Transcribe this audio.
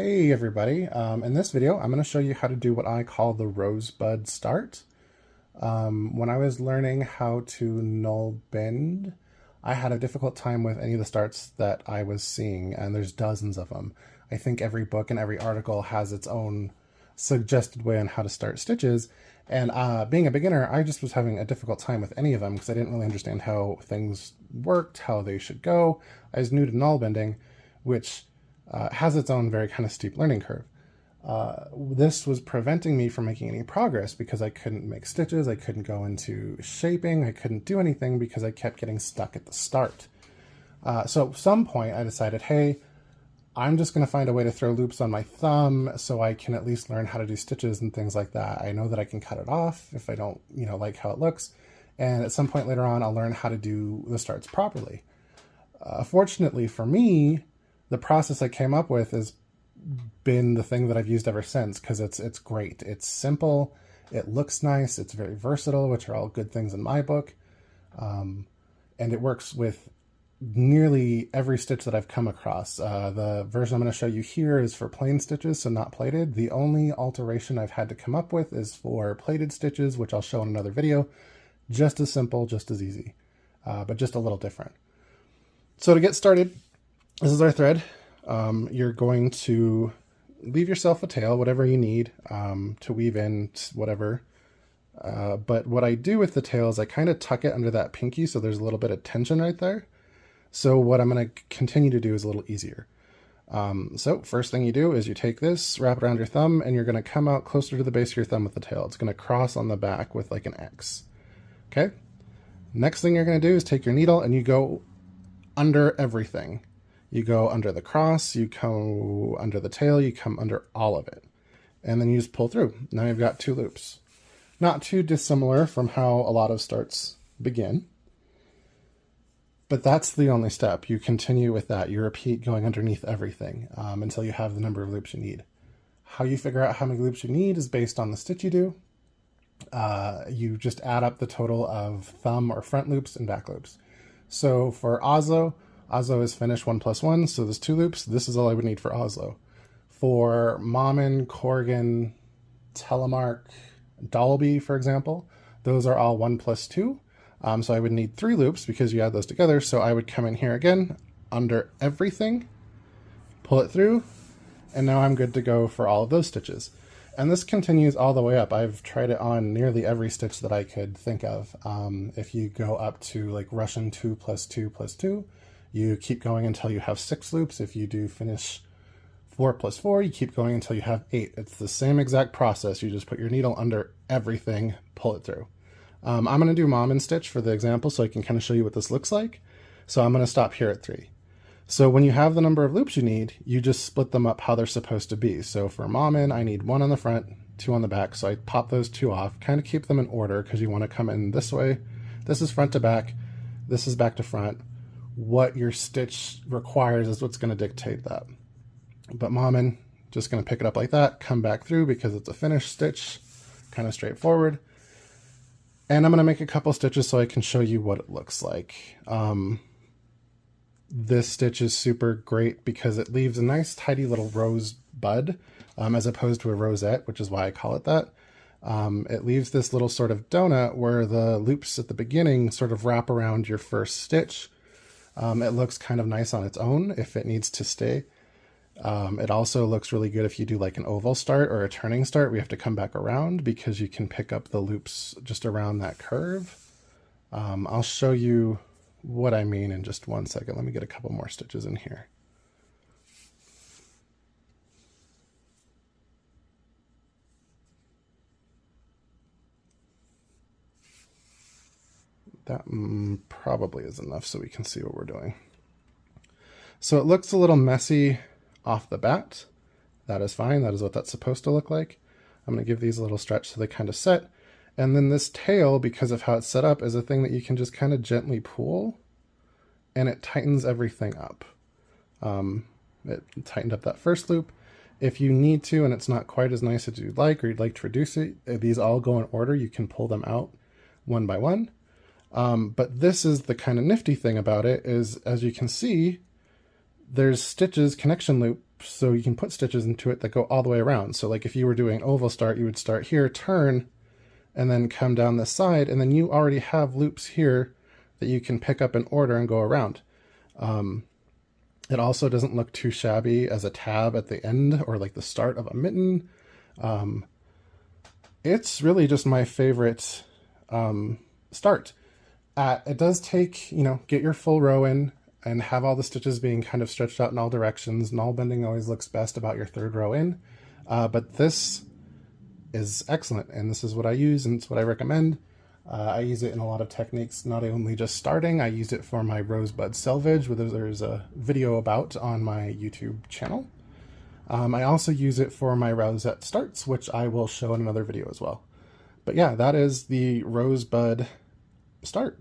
Hey everybody, in this video I'm going to show you how to do what I call the Rosebud Start. When I was learning how to Nalbind, I had a difficult time with any of the starts that I was seeing, and there's dozens of them. I think every book and every article has its own suggested way on how to start stitches, and being a beginner, I just was having a difficult time with any of them because I didn't really understand how things worked, how they should go. I was new to Nalbinding, which has its own very kind of steep learning curve. This was preventing me from making any progress because I couldn't make stitches, I couldn't go into shaping, I couldn't do anything because I kept getting stuck at the start. So at some point I decided, hey, I'm just going to find a way to throw loops on my thumb so I can at least learn how to do stitches and things like that. I know that I can cut it off if I don't, like how it looks. And at some point later on, I'll learn how to do the starts properly. Fortunately for me, the process I came up with has been the thing that I've used ever since because it's great. It's simple, it looks nice, it's very versatile, which are all good things in my book. And it works with nearly every stitch that I've come across. The version I'm going to show you here is for plain stitches, so not plated. The only alteration I've had to come up with is for plated stitches, which I'll show in another video. Just as simple, just as easy, but just a little different. So to get started, this is our thread. You're going to leave yourself a tail, whatever you need to weave in, whatever. But what I do with the tail is I kind of tuck it under that pinky so there's a little bit of tension right there. So what I'm going to continue to do is a little easier. So first thing you do is you take this, wrap it around your thumb, and you're going to come out closer to the base of your thumb with the tail. It's going to cross on the back with like an X. Okay? Next thing you're going to do is take your needle and you go under everything. You go under the cross, you go under the tail, you come under all of it. And then you just pull through. Now you've got two loops. Not too dissimilar from how a lot of starts begin. But that's the only step. You continue with that. You repeat going underneath everything until you have the number of loops you need. How you figure out how many loops you need is based on the stitch you do. You just add up the total of thumb or front loops and back loops. So for Oslo is finished 1 + 1, so there's 2 loops. This is all I would need for Oslo. For Mammon, Corrigan, Telemark, Dalby, for example, those are all 1 + 2. So I would need 3 loops because you add those together. So I would come in here again, under everything, pull it through, and now I'm good to go for all of those stitches. And this continues all the way up. I've tried it on nearly every stitch that I could think of. If you go up to like Russian 2 + 2 + 2, you keep going until you have 6 loops. If you do finish 4 + 4, you keep going until you have 8. It's the same exact process. You just put your needle under everything, pull it through. I'm going to do Mammon stitch for the example so I can kind of show you what this looks like. So I'm going to stop here at 3. So when you have the number of loops you need, you just split them up how they're supposed to be. So for Mammon, I need 1 on the front, 2 on the back. So I pop those 2 off, kind of keep them in order because you want to come in this way. This is front to back. This is back to front. What your stitch requires is what's going to dictate that. But Mammon, just going to pick it up like that, come back through because it's a finished stitch, kind of straightforward. And I'm going to make a couple stitches so I can show you what it looks like. This stitch is super great because it leaves a nice tidy little rosebud as opposed to a rosette, which is why I call it that. It leaves this little sort of donut where the loops at the beginning sort of wrap around your first stitch. It looks kind of nice on its own if it needs to stay. It also looks really good if you do like an oval start or a turning start. We have to come back around because you can pick up the loops just around that curve. I'll show you what I mean in just 1 second. Let me get a couple more stitches in here. That probably is enough so we can see what we're doing. So it looks a little messy off the bat. That is fine. That is what that's supposed to look like. I'm going to give these a little stretch so they kind of set. And then this tail, because of how it's set up, is a thing that you can just kind of gently pull and it tightens everything up. It tightened up that first loop. If you need to and it's not quite as nice as you'd like or you'd like to reduce it, these all go in order. You can pull them out one by one. But this is the kind of nifty thing about it is, as you can see, there's stitches, connection loop so you can put stitches into it that go all the way around. So like if you were doing oval start, you would start here, turn, and then come down this side, and then you already have loops here that you can pick up in order and go around. It also doesn't look too shabby as a tab at the end or like the start of a mitten. It's really just my favorite start. It does take, get your full row in and have all the stitches being kind of stretched out in all directions. Naalbinding always looks best about your third row in, but this is excellent, and this is what I use, and it's what I recommend. I use it in a lot of techniques, not only just starting. I use it for my Rosebud selvage, which there's a video about on my YouTube channel. I also use it for my Rosette starts, which I will show in another video as well. But yeah, that is the Rosebud Start.